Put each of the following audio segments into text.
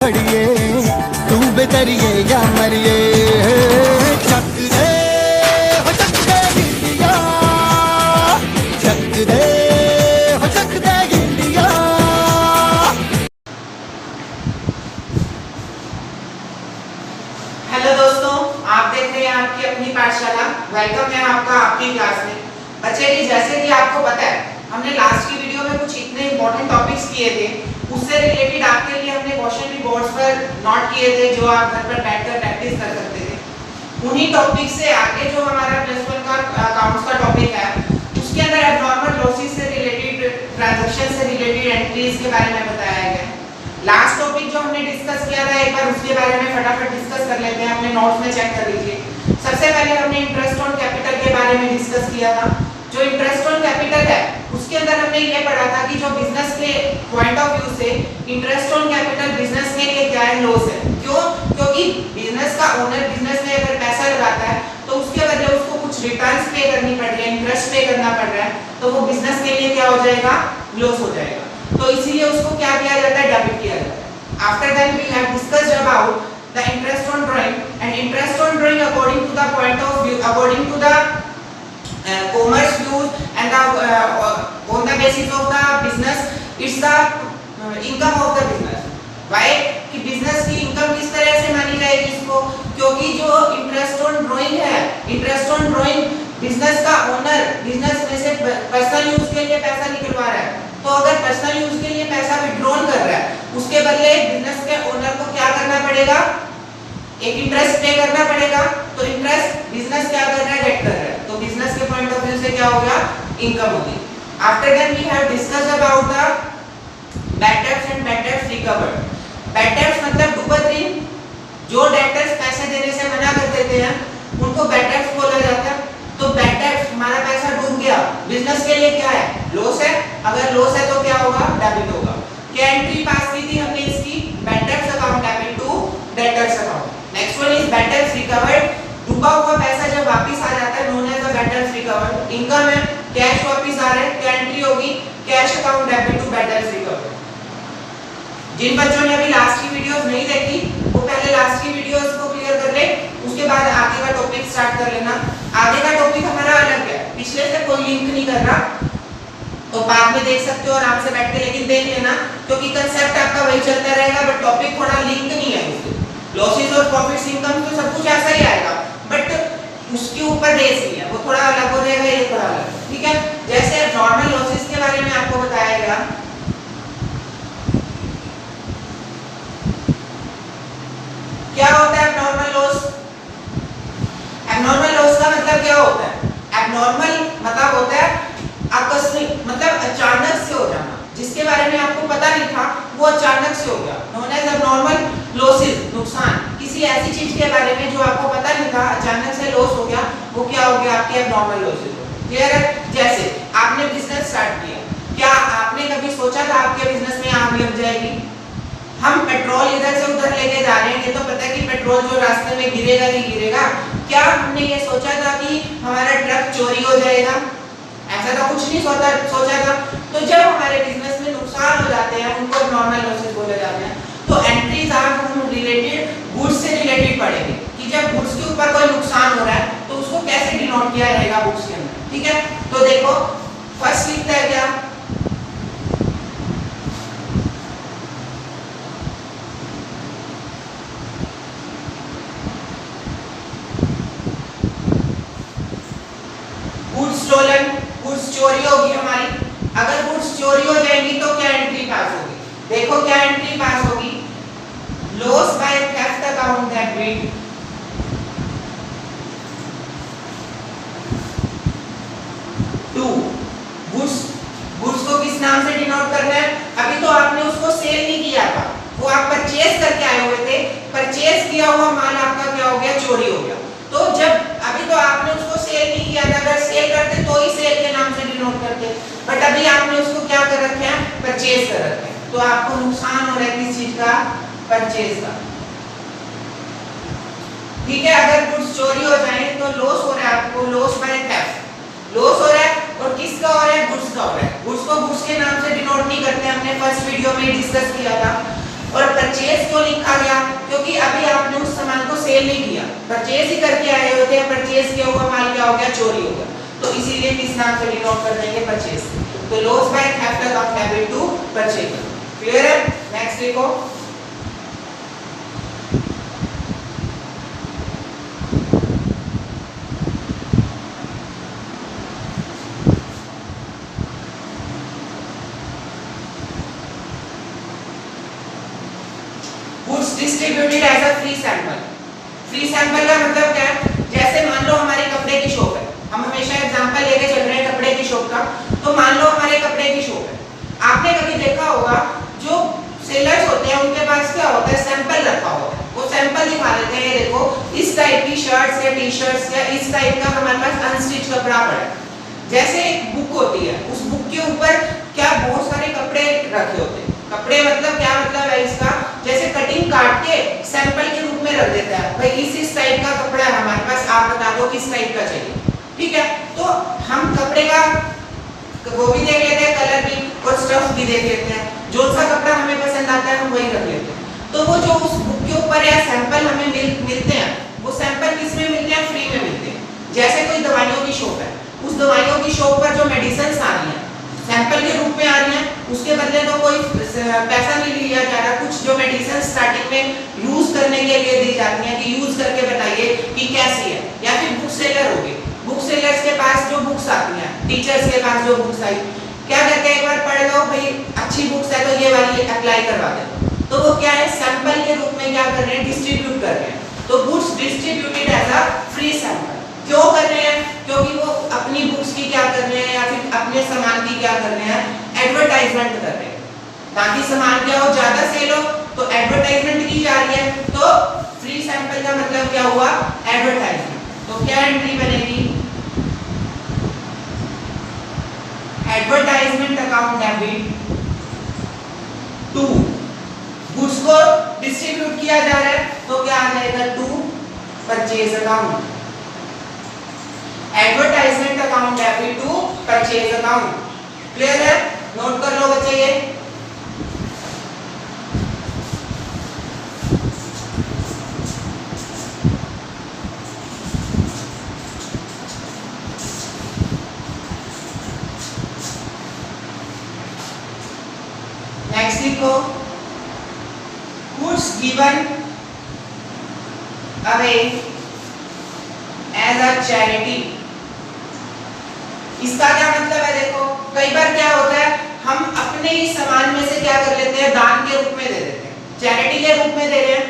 खड़िए तू बेतरिए या मरिए चक दे हो चक दे गिल्लिया चक दे हो चक दे गिल्लिया। हेलो दोस्तों, आप देख रहे हैं आपकी अपनी पाठशाला। वेलकम है आपका आपकी क्लास में। बच्चे जी, जैसे कि आपको पता है हमने लास्ट की वीडियो में कुछ इतने इंपॉर्टेंट टॉपिक्स किए थे, उससे रिलेटेड आपके लिए हमने क्वेश्चन भी बोर्ड्स पर नोट किए थे जो आप घर पर बैठकर प्रैक्टिस कर सकते थे। उन्हीं टॉपिक से आगे जो हमारा +1 का अकाउंट्स का टॉपिक है, उसके अंदर एब्नॉर्मल लॉसेस से रिलेटेड, ट्रांजैक्शन से रिलेटेड एंट्रीज के बारे में बताया गया। लास्ट टॉपिक जो हमने डिस्कस किया था, एक बार उसके बारे में फटाफट डिस्कस कर लेते हैं, अपने नोट्स में चेक कर लीजिए। सबसे पहले हमने इंटरेस्ट ऑन कैपिटल के बारे में डिस्कस किया था। जो इंटरेस्ट ऑन कैपिटल है उसके अंदर हमने ये पढ़ा था कि जो बिजनेस के पॉइंट ऑफ व्यू से इंटरेस्ट ऑन कैपिटल बिजनेस के लिए क्या है, लॉस है। क्यों? क्योंकि बिजनेस का ओनर बिजनेस में अगर पैसा लगाता है तो उसके बदले उसको कुछ रिटर्न्स पे करनी पड़ रही है, इंटरेस्ट पे करना पड़ रहा है, तो वो बिजनेस के लिए क्या हो जाएगा, लॉस हो जाएगा। तो इसीलिए उसको क्या किया जाता है, डेबिट किया जाता है। After that we have discussed about the interest on drawing and interest on drawing according to the point of view, according to the commerce views and on the basis of the business, it's the income of the business. Why? कि business की income किस तरह से मानी जाएगी इसको, क्योंकि जो interest on drawing है, interest on drawing business का owner business में से personal use के लिए पैसा निकलवा रहा है, तो अगर personal use के लिए पैसा withdrawn कर रहा है, उसके बदले business के owner को क्या करना पड़ेगा, एक इंटरेस्ट पे करना पड़ेगा। तो इंटरेस्ट बिजनेस क्या कर रहा है, गेट कर रहा है, तो बिजनेस के पॉइंट ऑफ व्यू से क्या हो गया, इनकम होगी। After that we have discussed about the bad debts and bad debts recovered. Bad debts मतलब डूबत ऋण, जो डेटर्स पैसे देने से मना कर देते हैं उनको बैड डेट्स बोला जाता है। तो बैड डेट्स, हमारा पैसा डूब गया, बिजनेस के लिए क्या है, लॉस है। अगर लॉस है तो क्या होगा, डेबिट होगा। क्या एंट्री पास की थी हमने इसकी, bad debts account debit to debtors account. Next one is bad debts recovered. डूबा हुआ पैसा जब वापस आ जाता है, known as the bad debts recovered. Income है, कैश वापस आ रहा है, क्या एंट्री होगी, cash account debit to bad debts recovered. जिन बच्चों ने अभी लास्ट की वीडियोस नहीं देखी वो पहले लास्ट की वीडियोस को क्लियर कर ले, उसके बाद आगे का टॉपिक स्टार्ट कर लेना। आगे का टॉपिक हमारा अलग है, पिछले से कोई लिंक नहीं कर रहा, तो बाद में देख सकते हो आराम से बैठ के, लेकिन देख लेना क्योंकि कंसेप्ट आपका वही चलता रहेगा, बट टॉपिक थोड़ा लिंक नहीं है उससे। लॉसेस और प्रॉफिट्स, इनकम तो सब कुछ ऐसा ही आएगा, बट उसके ऊर बेस नहीं है, वो थोड़ा अलग हो जाएगा, ये थोड़ा अलग, ठीक है। जैसे नॉर्मल लॉसेस के बारे में आपको बताया गया, क्या होता है एब्नॉर्मल लॉस। एब्नॉर्मल लॉस का मतलब क्या होता है, एब्नॉर्मल मतलब होता है आकस्मिक, मतलब अचानक से हो जाना, जिसके बारे में आपको पता नहीं था वो अचानक से हो गया, नोन एज एब्नॉर्मल लॉसेस। नुकसान, किसी ऐसी चीज के बारे में जो आपको पता नहीं था, अचानक से लॉस हो गया, वो क्या हो गया, आपके एब्नॉर्मल लॉसेस। क्लियर है? जैसे आपने बिजनेस स्टार्ट किया, क्या आपने कभी सोचा था आपके बिजनेस में आग लग जाएगी? हम पेट्रोल इधर से उधर लेके जा रहे हैं, ये तो पता है कि पेट्रोल जो रास्ते में गिरेगा ही गिरेगा। क्या हमने ये सोचा था कि हमारा ट्रक चोरी हो जाएगा? ऐसा तो कुछ नहीं सोचा था। तो जब हमारे बिजनेस में नुकसान हो जाते हैं, उनको नॉर्मल लॉसेस बोले जाते हैं। तो एंट्रीज हम रिलेटेड गुड्स से रिलेटेड पढ़ेंगे कि जब गुड्स के ऊपर कोई नुकसान हो रहा है तो उसको कैसे डिनोट किया जाएगा बुक्स के अंदर, ठीक है। तो देखो फर्स्ट लिखता है क्या, गुड्स स्टोलन, गुड्स चोरी होगी हमारी। अगर गुड्स चोरी हो जाएंगी तो क्या एंट्री पास होगी, देखो क्या एंट्री पास होगी, loss by theft account debit to goods. Goods को किस नाम से डिनोट करना है, अभी तो आपने उसको सेल नहीं किया था, वो आप परचेज करके आए हुए थे, परचेज किया हुआ माल आपका क्या हो गया, चोरी हो गया। तो जब अभी तो आपने उसको सेल नहीं किया था, अगर सेल करते तो ही सेल के नाम से डिनोट करते, बट अभी आपने उसको क्या कर रखे हैं, परचेज कर रखे हैं, तो आपको नुकसान हो रहा है किस चीज का, परचेज का, ठीक है। अगर गुड्स चोरी हो जाए तो लॉस हो रहा है आपको, लॉस बाय थेफ्ट, लॉस हो रहा है, और किसका हो रहा है, गुड्स का हो रहा है। गुड्स को गुड्स के नाम से डिनोट नहीं करते, हमने फर्स्ट वीडियो में डिस्कस किया था। और परचेज क्यों लिखा परचेज ही करके आए होते हैं, परचेज किया हुआ माल क्या हो गया, चोरी हो गया, तो इसीलिए किस नाम से डिनोट कर देंगे, परचेज। तो loss by theft account debit to purchase. Clear है? नेक्स्ट देखो, goods distributed as a free sample. Free sample का मतलब क्या है, जैसे मान लो हमारी कपड़े की शॉप है, हम हमेशा एग्जांपल लेके चल रहे हैं कपड़े की शॉप का, तो मान लो हमारे कपड़े की शॉप है, आपने कभी देखा होगा जो सेलर्स होते हैं उनके पास क्या होता है, सैंपल रखा होता है, वो सैंपल दिखा देते हैं, ये देखो इस टाइप की शर्ट्स या टी-शर्ट्स या इस टाइप का हमारे पास अनस्टिच कपड़ा पड़ा है। जैसे एक बुक होती है, उस बुक के ऊपर क्या बहुत सारे कपड़े रखे होते हैं, कपड़े मतलब क्या मतलब है इसका, जैसे कटिंग काट के सैंपल के रूप में रख देता है, भाई इस टाइप का कपड़ा है हमारे पास, आप बता दो किस टाइप का चाहिए, ठीक है। तो हम कपड़े का वो भी देख लेते हैं, कलर भी और स्टफ भी देख लेते हैं, जो सा कपड़ा हमें पसंद आता है हम वही रख लेते हैं। तो वो जो उस बुक के ऊपर या सैंपल हमें मिलते हैं, वो सैंपल किस में मिलते हैं, फ्री में मिलते हैं। जैसे कोई दवाइयों की शॉप है, उस दवाइयों की शॉप पर जो मेडिसिन आ रही है सैंपल के रूप में आ रही है, उसके बदले तो कोई पैसा नहीं लिया जा रहा, कुछ जो मेडिसिन स्टार्टिंग में यूज करने के लिए दी जाती है कि यूज करके बताइए कि कैसी है, या फिर बुक सेलर हो गए, बुक सेलर्स के पास जो बुक्स आती हैं, टीचर्स के पास जो बुक्स आई, क्या कहते हैं, एक बार पढ़ लो भाई अच्छी बुक्स है तो ये वाली अप्लाई करवा दे, तो वो क्या है, सैंपल के रूप में क्या कर रहे हैं, डिस्ट्रीब्यूट कर रहे हैं। तो books distributed as a free sample क्यों कर रहे हैं, क्योंकि वो अपनी बुक्स की क्या कर रहे हैं या फिर अपने सामान की क्या कर रहे हैं, एडवर्टाइजमेंट कर रहे हैं, ताकि सामान क्या हो, ज्यादा सेल हो, तो एडवर्टाइजमेंट की जा रही है। तो फ्री सैंपल का मतलब क्या हुआ, एडवर्टाइजमेंट। तो क्या एंट्री बनेगी, advertisement account debit to, goods को डिस्ट्रीब्यूट किया जा रहा है तो क्या आ जाएगा, to purchase account, advertisement account debit to purchase account. Clear है? नोट कर लो बच्चे ये। नेक्स्ट लिखो, goods given away as a charity. इसका क्या मतलब है, देखो कई बार क्या होता है, हम अपने ही सामान में से क्या कर लेते हैं, दान के रूप में दे देते हैं, चैरिटी के रूप में दे रहे हैं।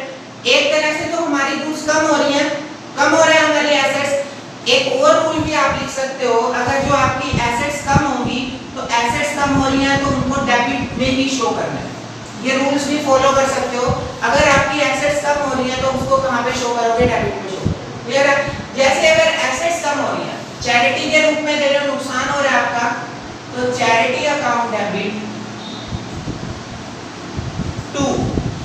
एक तरह से तो हमारी गुड्स कम हो रही हैं, कम हो रहे हैं हमारी एसेट्स। एक और रूल भी आप लिख सकते हो, अगर जो आपकी एसेट्स कम होंगी तो एसेट्स कम हो रही हैं तो उनको डेबिट में ही शो करना है। ये रूल्स भी फॉलो कर सकते हो, अगर आपकी एसेट्स कम हो रही हैं तो उसको कहां पे शो करोगे, डेबिट में शो। क्लियर है? जैसे अगर एसेट्स कम हो रही हैं, चैरिटी के रूप में दे रहे हो, नुकसान हो रहा है आपका, तो चैरिटी अकाउंट डेबिट टू,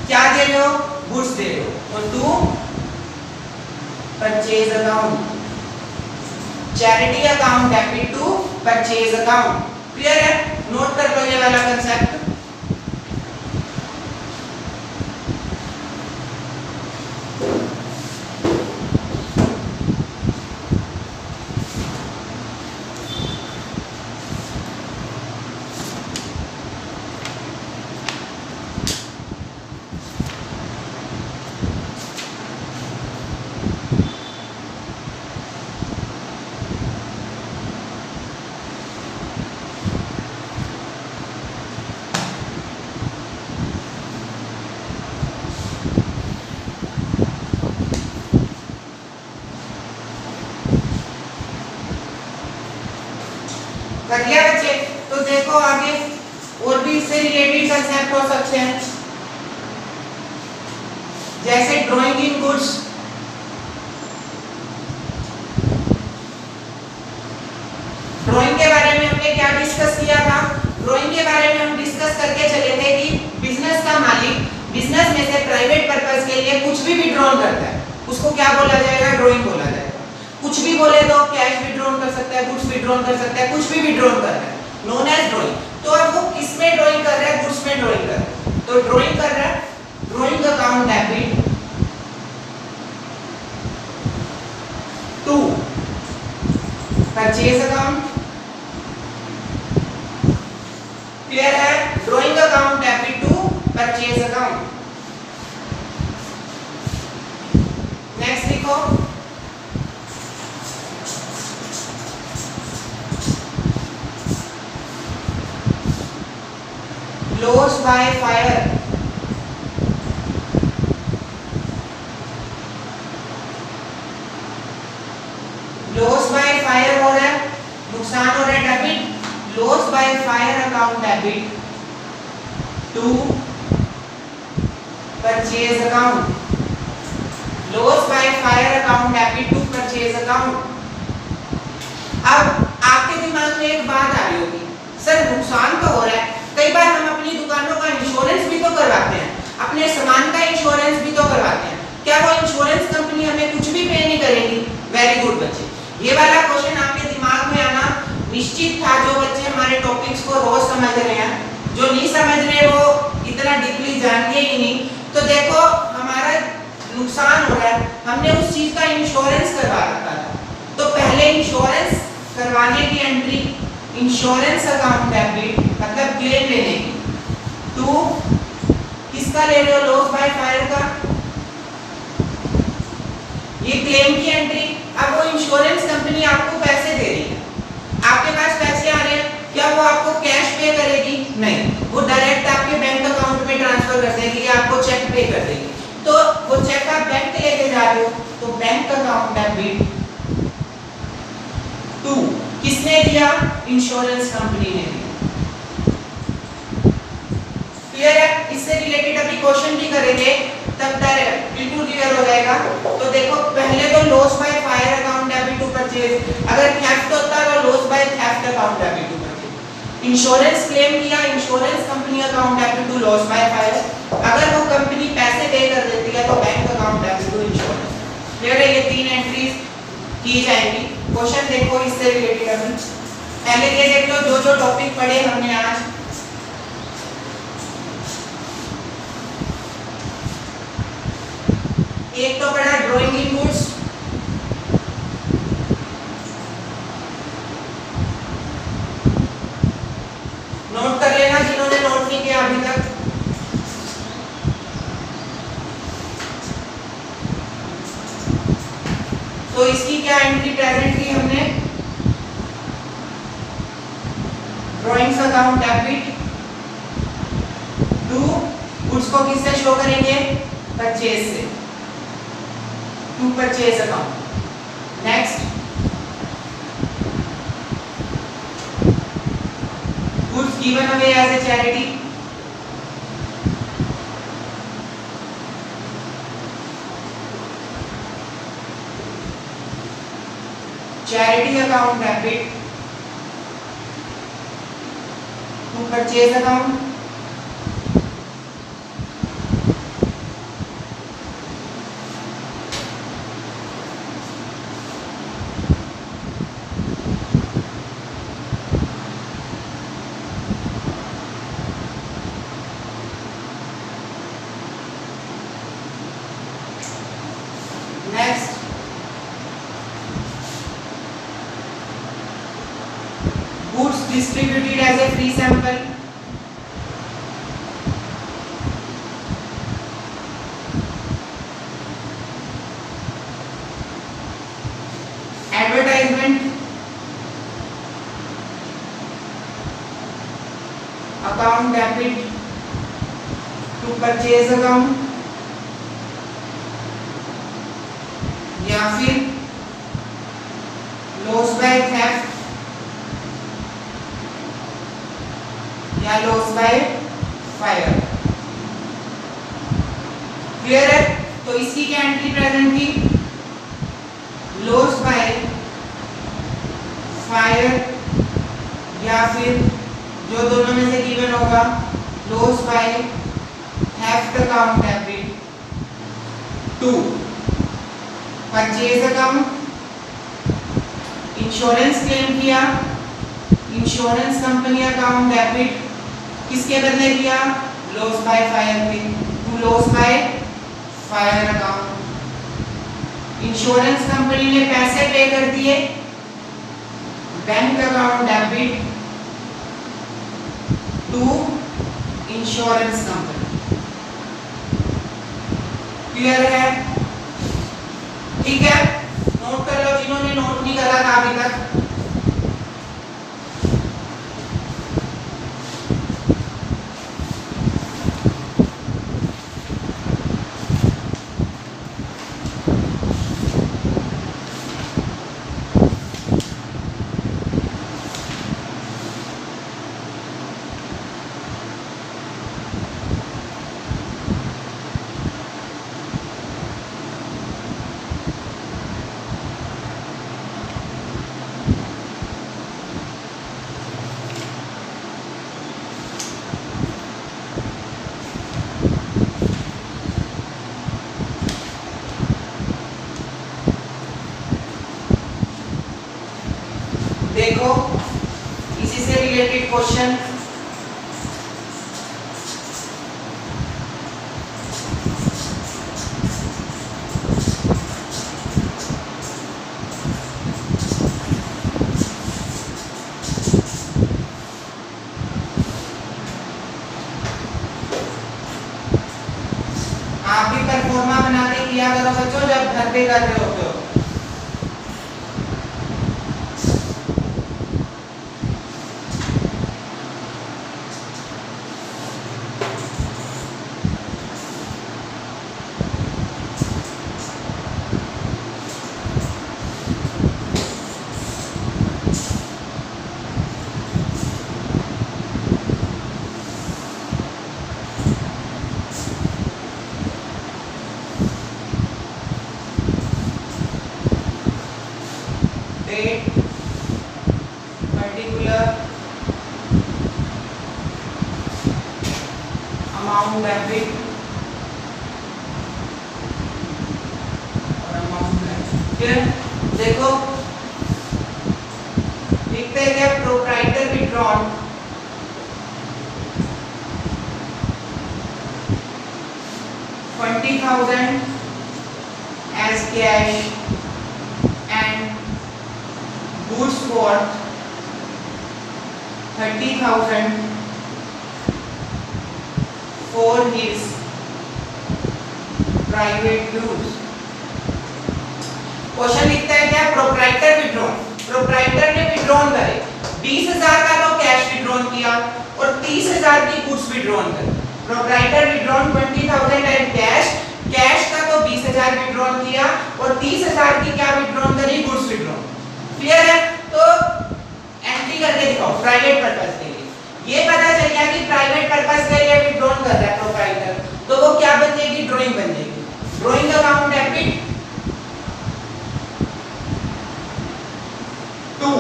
क्या दे रहे हो, गुड्स दे रहे हो, तो to purchase account, charity account debit to purchase account. Clear है? नोट कर लो ये वाला कंसेप्ट। कर लिया बच्चे? तो देखो आगे और भी इससे रिलेटेड कंसेप्ट हो सकते हैं, जैसे ड्राइंग इन गुड्स। ड्राइंग के बारे में हमने क्या डिस्कस किया था, ड्राइंग के बारे में हम डिस्कस करके चले थे कि बिजनेस का मालिक बिजनेस में से प्राइवेट पर्पस के लिए कुछ भी विड्रॉल करता है, उसको क्या बोला जाएगा, ड्राइंग बोला जाएगा। कुछ भी बोले तो कैश विड्रॉल कर सकता है, गुड्स विड्रॉल कर सकता है, कुछ भी विड्रॉल कर रहा है, नोन एज ड्राइंग। तो अब वो किस में ड्राइंग कर रहा है, गुड्स में ड्राइंग कर रहा है, तो ड्राइंग कर रहा है, drawing account debit purchase account. Clear है? Drawing account debit to purchase account. Next लिखो, loss by fire. Loss by fire हो रहा है, नुकसान हो रहा है, debit. Loss by fire account debit to purchase account. Loss by fire account debit to purchase account. अब आपके दिमाग में एक बात आ रही होगी, सर नुकसान तो हो रहा है, कई बार हम अपनी दुकानों का इंश्योरेंस भी तो करवाते हैं, अपने सामान का इंश्योरेंस भी तो करवाते हैं, क्या वो इंश्योरेंस कंपनी हमें कुछ भी पे नहीं करेगी? वेरी गुड बच्चे, ये वाला क्वेश्चन आपके दिमाग में आना निश्चित था। जो बच्चे हमारे टॉपिक्स को रोज समझ रहे हैं, जो नहीं समझ रहे वो इतना डीपली जानिए ही नहीं। तो देखो हमारा नुकसान हो रहा है, हमने उस चीज का इंश्योरेंस करवा रखा था, तो पहले इंश्योरेंस करवाने की एंट्री इंश्योरेंस अकाउंट डेबिट मतलब क्लेम लेने की। टू किसका ले रहे हो? लॉस बाय फायर का, ये क्लेम की एंट्री। अब वो इंश्योरेंस कंपनी आपको पैसे दे रही है, आपके पास पैसे आ रहे हैं, क्या वो आपको कैश पे करेगी? नहीं, वो डायरेक्ट आपके बैंक अकाउंट में ट्रांसफर कर देगी या आपको चेक पे कर देगी। तो वो चेक आप बैंक लेके जा रहे हो, तो बैंक अकाउंट डेबिट टू किसने दिया? इंश्योरेंस कंपनी ने दिया। क्लियर है? इससे रिलेटेड अभी क्वेश्चन भी करेंगे, तब डायरेक्ट बिल्कुल क्लियर हो जाएगा। तो देखो पहले तो loss by fire account debit to purchase, अगर थेफ्ट होता तो loss by theft account debit to purchase. Insurance claim किया, insurance company account debit to loss by fire. अगर वो कंपनी पैसे पे कर देती है तो bank account debit to insurance. Clear है? ये तीन एंट्रीज की जाएंगी। क्वेश्चन देखो इससे रिलेटेड अभी पहले ये देख लो, जो जो टॉपिक पढ़े हमने आज। एक तो पढ़ा ड्राइंग इन गुड्स, नोट कर लेना जिन्होंने नोट नहीं किया अभी तक। तो इसकी क्या एंट्री प्रेजेंट की हमने? Drawings account debit to goods को किससे शो करेंगे? परचेज से, to purchase account. Next goods given away as a charity, charity account debit to purchase account. Next goods distributed as a free sample, advertisement account debit to purchase account, या फिर loss by theft या loss by fire. Clear है? तो इसकी क्या entry present थी? Loss by fire या फिर जो दोनों में से गिवन होगा loss by theft account debit to purchase account. Insurance claim किया, इंश्योरेंस कंपनी अकाउंट डेबिट किसके बदले किया? लॉस बाय फायर पे, to loss by fire account. Insurance company ने पैसे पे कर दिए, bank account debit to insurance company. Clear है? ठीक है, नोट कर लो जिन्होंने नोट नहीं करा था अभी तक। देखो इसी से रिलेटेड क्वेश्चन। आप भी परफॉर्मा बना के किया करो बच्चों जब घर पे कर रहे होते हो। Date, particular amount debit और amount credit। देखो लिखते हैं क्या, proprietor withdrawn $20,000 as cash and goods worth 30,000 for his private use। Question लिखता है क्या, प्रोप्राइटर विड्रॉन, प्रोप्राइटर ने विड्रॉन करे 20,000 का तो कैश विड्रॉन किया और 30,000 की गुड्स विड्रॉन करे। Proprietor withdrawn 20,000 and cash, cash का तो 20,000 विड्रॉन किया और 30,000 की क्या विड्रॉन करी, गुड्स विड्रॉन। क्लियर है? तो एंट्री करके दिखाओ प्राइवेट पर्पस के लिए। ये पता चल गया कि प्राइवेट पर्पस के लिए विड्रॉन कर रहा है प्रोप्राइटर, तो वो क्या बन जाएगी, ड्राइंग बन जाएगी। ड्राइंग अकाउंट डेबिट टू,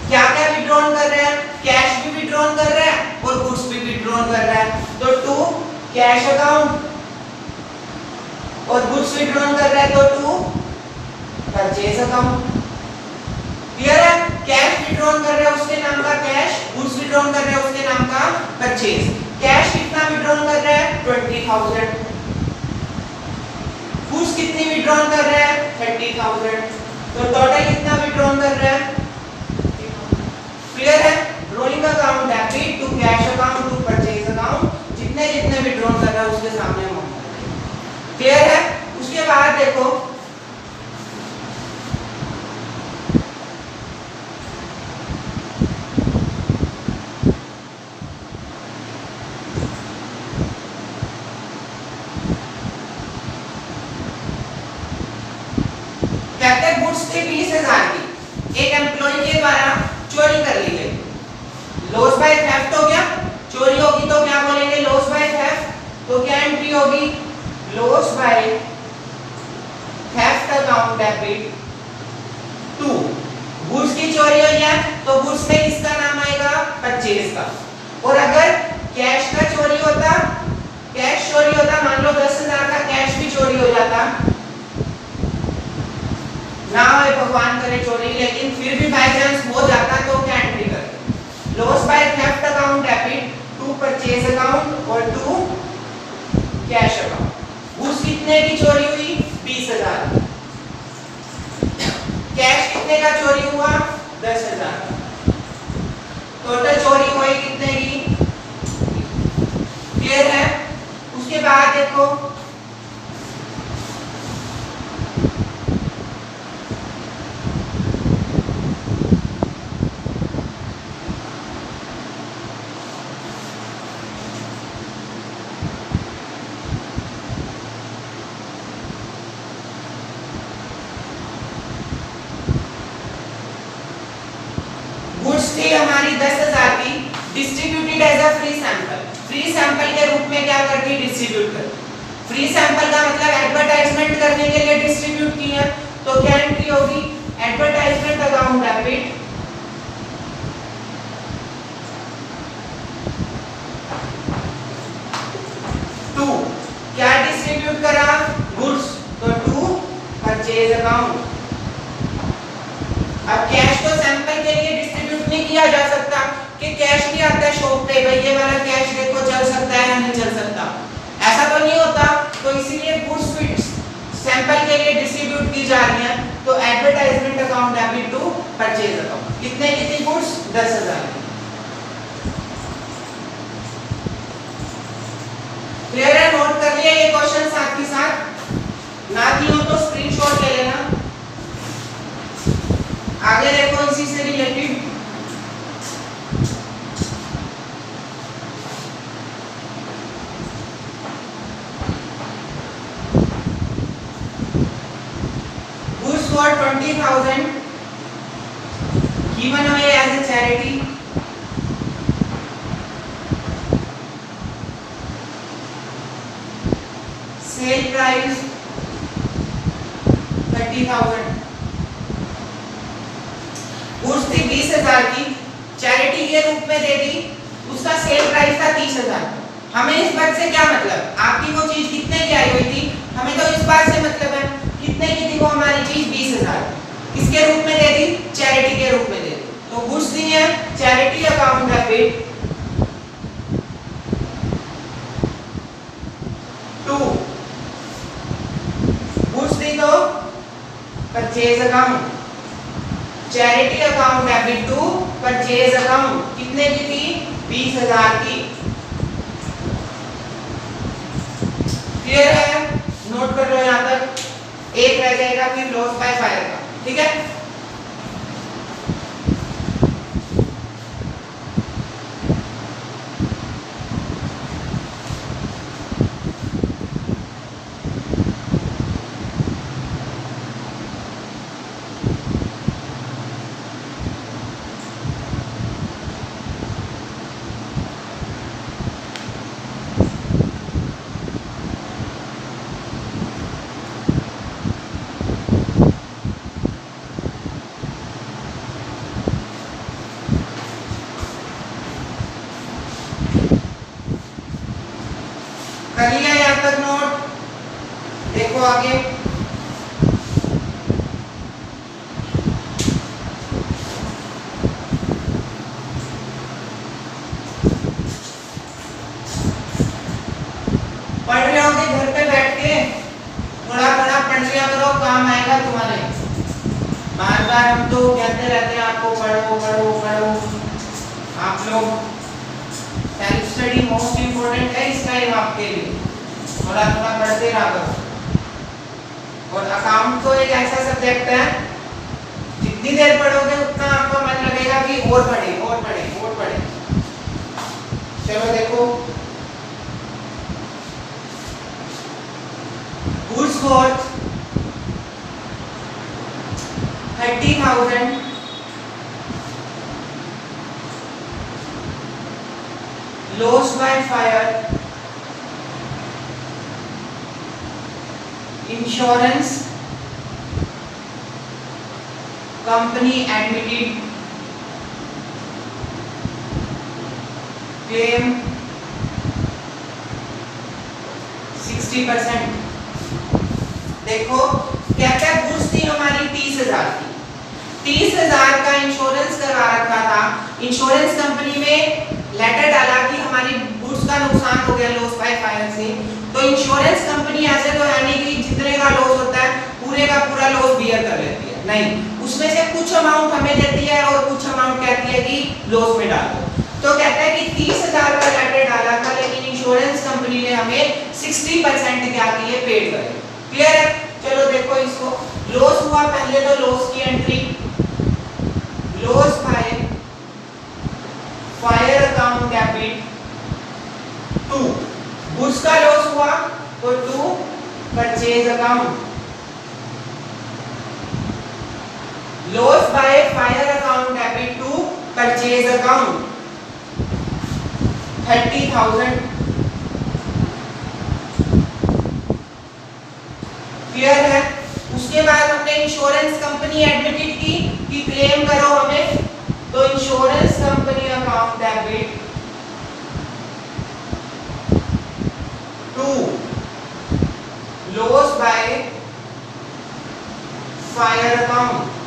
क्या क्या विड्रॉन कर रहा है, कैश भी विड्रॉन कर रहा है और गुड्स भी विड्रॉन कर रहा है, तो टू कैश अकाउंट और गुड्स विड्रॉन कर रहा है तो टू परचेज अकाउंट। क्लियर है? कैश विड्रॉन कर रहा है उसके नाम का कैश, गुड्स विड्रॉन कर रहा है उसके नाम का परचेज। कैश कितना विड्रॉन कर रहा है, 20,000। गुड्स कितनी विड्रॉन कर रहा है, 30,000। तो टोटल कितना विड्रॉन कर रहा है। क्लियर है? Rolling account debit to cash account to purchase account, जितने जितने विड्रॉन कर रहा है उसके सामने अमाउंट। क्लियर है? उसके बाद देखो गुड्स थी 20,000 की, एक एम्प्लॉय के द्वारा चोरी कर ली गई। लॉस बाय थेफ्ट हो गया, चोरी होगी तो क्या बोलेंगे, लॉस बाय थेफ्ट। तो क्या एंट्री होगी, loss by theft account debit to. Goods की चोरी हुई है तो गुड्स में किसका नाम आएगा, परचेज का। और अगर कैश का चोरी होता, कैश चोरी होता, मान लो 10,000 का कैश भी चोरी हो जाता, ना हो भगवान करे चोरी, लेकिन फिर भी बाय चांस हो जाता तो क्या एंट्री करें, loss by theft account debit to purchase account और टू कैश अकाउंट। गुड्स कितने की चोरी हुई, 20,000। कैश कितने का चोरी हुआ, 10,000। टोटल चोरी हुई कितने की? क्लियर है? उसके बाद देखो गुड्स थी हमारी 10,000 की, distributed as a free sample. Free sample के रूप में क्या करती है? डिस्ट्रीब्यूट करती। फ्री सैंपल का मतलब एडवर्टाइजमेंट करने के लिए डिस्ट्रीब्यूट की है, तो क्या एंट्री होगी? एडवर्टाइजमेंट अकाउंट डेबिट टू, क्या डिस्ट्रीब्यूट करा? गुड्स, तो टू परचेज अकाउंट। अब कैश तो सैंपल के लिए डिस्ट्रीब्यूट नहीं किया जा सकता कि कैश भी आता है शॉप पे, भाई ये वाला कैश देखो चल सकता है या नहीं चल सकता, ऐसा तो नहीं होता। तो इसीलिए गुड्स फिट्स सैंपल के लिए डिस्ट्रीब्यूट की जा रही है, तो advertisement account debit to purchase account. कितने की थी गुड्स? 10,000 की। क्लियर है? नोट कर लिया ये क्वेश्चन साथ के साथ, ना की हो तो स्क्रीनशॉट ले लेना। आगे देखो इसी से related goods for 20,000 given away as a charity, sale price 30,000। Goods थी 20,000 की, चैरिटी के रूप में दे दी, उसका सेल प्राइस था 30,000। हमें इस बात से क्या मतलब? आपकी वो चीज कितने की आई हुई थी, हमें तो इस बात से मतलब है कितने की थी वो हमारी चीज? 20,000। किसके रूप में दे दी? चैरिटी के रूप में दे दी। तो गुड्स दी है, charity account debit to, goods दी तो purchase account, charity account debit to purchase account. कितने की थी? 20,000 की। क्लियर है? नोट कर लो यहां तक, एक रह जाएगा फिर लॉस बाय फायर का, ठीक है? कर लिया यहां तक नोट? देखो आगे पढ़ रहे होगे घर पे बैठ के, थोड़ा थोड़ा पढ़ लिया करो, काम आएगा तुम्हारे। बार बार हम तो कहते रहते हैं आपको पढ़ो पढ़ो पढ़ो, आप लोग सेल्फ स्टडी मोस्ट इंपोर्टेंट है इस टाइम आपके लिए, थोड़ा थोड़ा पढ़ते रहा करो। और अकाउंट तो एक ऐसा सब्जेक्ट है, जितनी देर पढ़ोगे उतना आपको मन लगेगा कि और पढ़े और पढ़े और पढ़े। चलो देखो, goods worth 30,000 lost by fire, insurance company admitted claim 60%। देखो कहता है गुड्स थी हमारी 30,000 की, 30,000 का इंश्योरेंस करवा रखा था, इंश्योरेंस कंपनी में लेटर डाला कि हमारी गुड्स का नुकसान हो गया लॉस बाय फायर से, तो इंश्योरेंस कंपनी ऐसे तो है नहीं कि जितने का लॉस होता है पूरे का पूरा लॉस बियर कर लेती है, नहीं, उसने उसमें से कुछ अमाउंट हमें देती है और कुछ अमाउंट कहती है कि लॉस में डाल दो। तो कहता है कि 30,000 का लेटर डाला था, लेकिन इंश्योरेंस कंपनी ने हमें 60% क्या किए, पेड करे। क्लियर है? चलो देखो इसको, लॉस हुआ, पहले तो लॉस की entry, loss by fire account debit to, goods का लॉस हुआ तो to purchase account, loss by fire account debit to purchase account 30,000। Clear है? उसके बाद हमने इंश्योरेंस कंपनी एडमिटेड की कि क्लेम करो हमें, तो insurance company account debit to loss by fire account,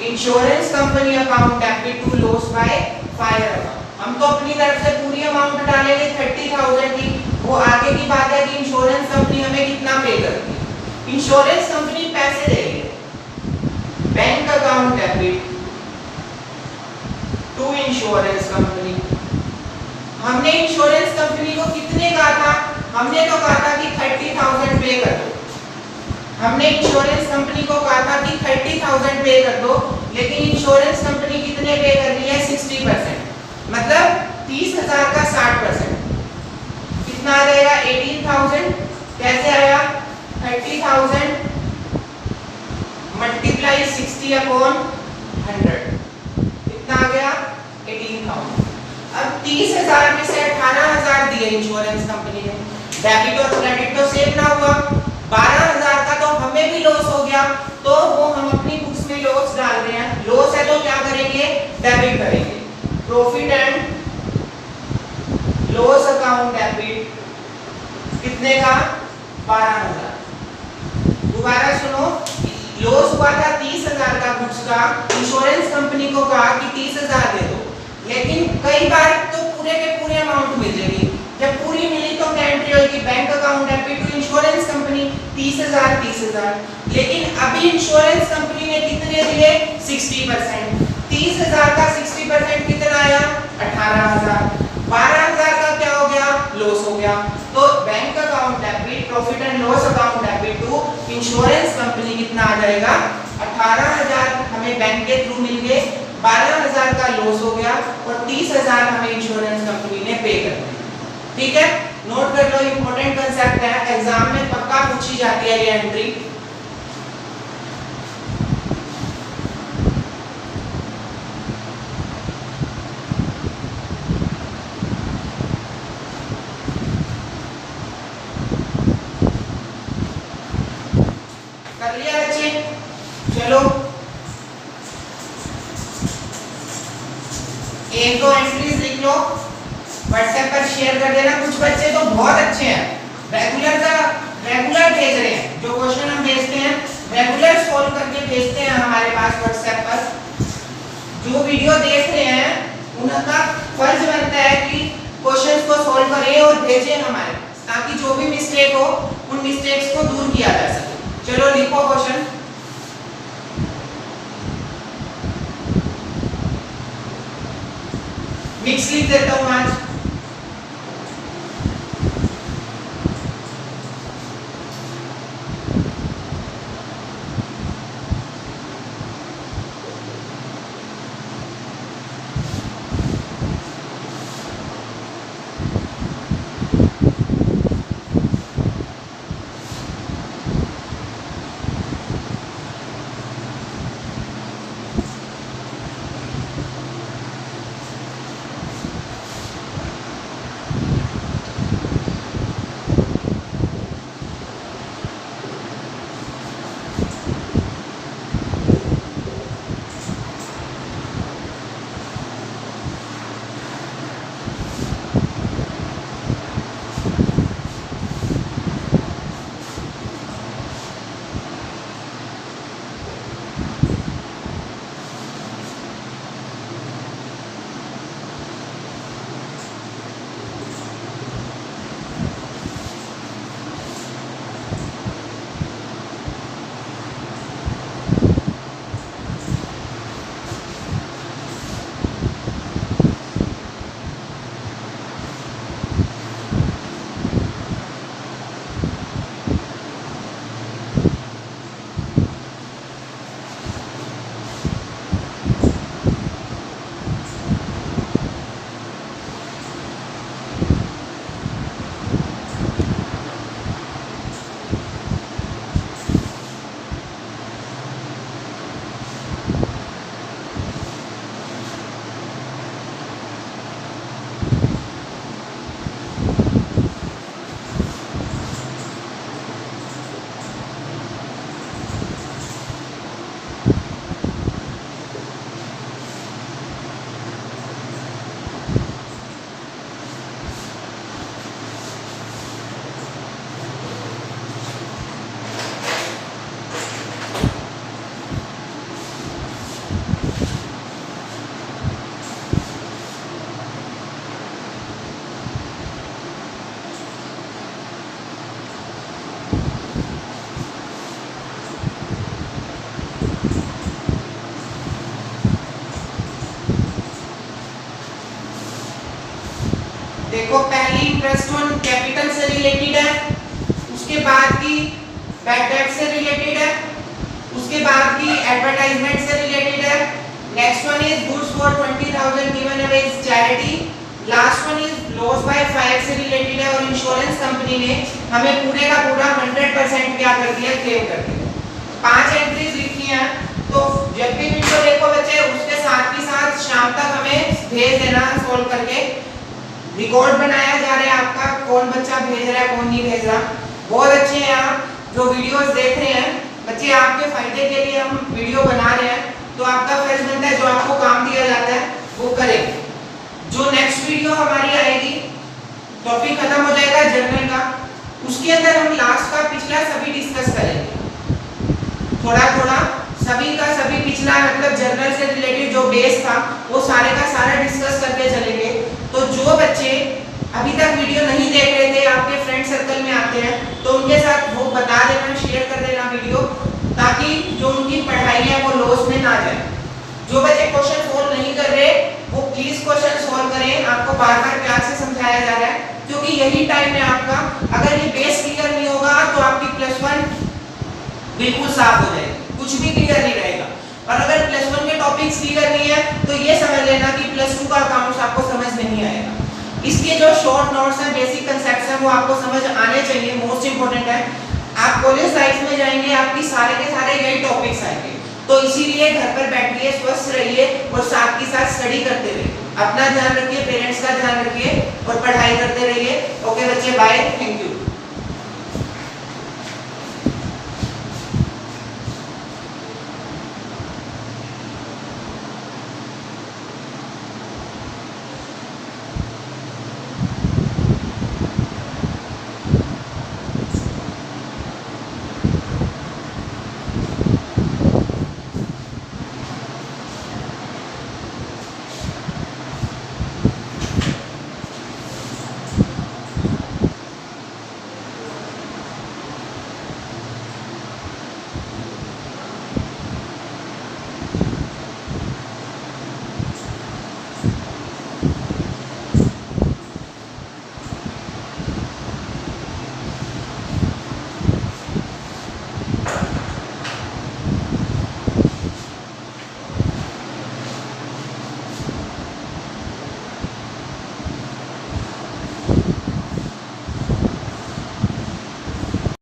insurance company account debit to loss by fire account. हम तो अपनी तरफ से पूरी अमाउंट डालेंगे 30,000 की, वो आगे की बात है कि इंश्योरेंस कंपनी हमें कितना पे करती है। इंश्योरेंस कंपनी पैसे देगी, bank account debit to insurance company. हमने इंश्योरेंस कंपनी को कितने कहा था, हमने तो कहा था कि 30,000 पे कर दो, हमने इंश्योरेंस कंपनी को कहा था कि 30,000 पे कर दो, लेकिन इंश्योरेंस कंपनी कितने पे कर रही है, 60%, मतलब 30,000 का 60%, कितना आ जाएगा, 18,000। कैसे आया, 30,000 मल्टीप्लाई 60/100, कितना आ गया, 18,000। अब 30,000 में से 18,000 दिए इंश्योरेंस कंपनी ने, डेबिट और क्रेडिट तो सेम ना हुआ, 12,000 का तो हमें भी लॉस हो गया, तो वो हम अपनी बुक्स में लॉस डाल रहे हैं। लॉस है तो क्या करेंगे, डेबिट करेंगे, profit and loss account debit कितने का, 12,000। दोबारा सुनो, लॉस हुआ था 30,000 का गुड्स का, इंश्योरेंस कंपनी को कहा कि 30,000 दे दो, लेकिन कई बार तो पूरे के पूरे अमाउंट मिल जाएगी, जब पूरी मिली तो क्या एंट्री होगी, bank account debit to insurance company 30,000, लेकिन अभी इंश्योरेंस कंपनी ने कितने दिए, 60%, 30,000 का 60% कितना आया, 18,000, 12,000 का क्या हो गया, लॉस हो गया। तो bank account debit, profit and loss account debit to insurance company कितना आ जाएगा, 18,000 हमें बैंक के थ्रू मिल गए, 12,000 का लॉस हो गया और 30,000 हमें इंश्योरेंस कंपनी ने पे कर दिया। ठीक है, नोट कर लो, इंपॉर्टेंट कांसेप्ट है, एग्जाम में पक्का पूछी जाती है ये एंट्री। कर लिया बच्चे? चलो एक दो एंट्रीज लिख लो, व्हाट्सएप पर शेयर कर देना। कुछ बच्चे तो बहुत अच्छे हैं, रेगुलर भेज रहे हैं, जो क्वेश्चन हम भेजते हैं रेगुलर सॉल्व करके भेजते हैं हमारे पास व्हाट्सएप पर। जो वीडियो देख रहे हैं उनका फर्ज बनता है कि क्वेश्चंस को सॉल्व करें और भेजें हमारे पास, ताकि जो भी मिस्टेक हो उन मिस्टेक्स को दूर किया जा सके। चलो लिखो क्वेश्चन। मिक्स लिख देता हूं आज। देखो पहली इंटरेस्ट ऑन कैपिटल से रिलेटेड है, उसके बाद की बैड डेट से रिलेटेड है, उसके बाद की एडवर्टाइजमेंट से रिलेटेड है, next one is goods for 20,000 given away is charity, last one is loss by fire से रिलेटेड है। और इंश्योरेंस कंपनी ने हमें पूरे का पूरा 100% क्या कर दिया, क्लेम कर दिया। 5 एंट्रीज लिखी हैं, तो जब भी वीडियो देखो बच्चे उसके साथ ही साथ शाम तक हमें भेज देना सॉल्व करके। रिकॉर्ड बनाया जा रहा है आपका, कौन बच्चा भेज रहा है कौन नहीं भेज रहा। बहुत अच्छे हैं आप जो वीडियोस देख रहे हैं बच्चे, आपके फायदे के लिए हम वीडियो बना रहे हैं, तो आपका फर्ज बनता है जो आपको काम दिया जाता है वो करें। जो नेक्स्ट वीडियो हमारी आएगी, टॉपिक खत्म हो जाएगा जर्नल का, उसके अंदर हम लास्ट का पिछला सभी डिस्कस करेंगे, थोड़ा थोड़ा सभी का सभी पिछला मतलब जर्नल से रिलेटेड जो बेस था वो सारे का सारा डिस्कस करके चलेंगे। तो जो बच्चे अभी तक वीडियो नहीं देख रहे थे, आपके फ्रेंड सर्कल में आते हैं, तो उनके साथ वो बता देना, शेयर कर देना वीडियो, ताकि जो उनकी पढ़ाई है वो लॉस में ना जाए। जो बच्चे क्वेश्चन सोल्व नहीं कर रहे वो प्लीज क्वेश्चन सोल्व करें, आपको बार बार प्यार से समझाया जा रहा है, क्योंकि यही टाइम है आपका। अगर ये बेस क्लियर नहीं होगा तो आपकी +1 बिल्कुल साफ हो जाएगी, कुछ भी क्लियर नहीं रहेगा। और अगर +1 के टॉपिक्स क्लियर नहीं है तो ये समझ लेना कि +2 का अकाउंट्स आपको समझ नहीं आएगा। इसके जो शॉर्ट नोट्स हैं, बेसिक कंसेप्ट्स हैं, वो आपको समझ आने चाहिए, मोस्ट इंपोर्टेंट है। आप कॉलेज लाइफ में जाएंगे, आपकी सारे के सारे यही टॉपिक्स आएंगे, तो इसीलिए घर पर बैठिए, स्वस्थ रहिए और साथ के साथ स्टडी करते रहिए। अपना ध्यान रखिए, पेरेंट्स का ध्यान रखिए और पढ़ाई करते रहिए। ओके बच्चे, बाय, थैंक यू।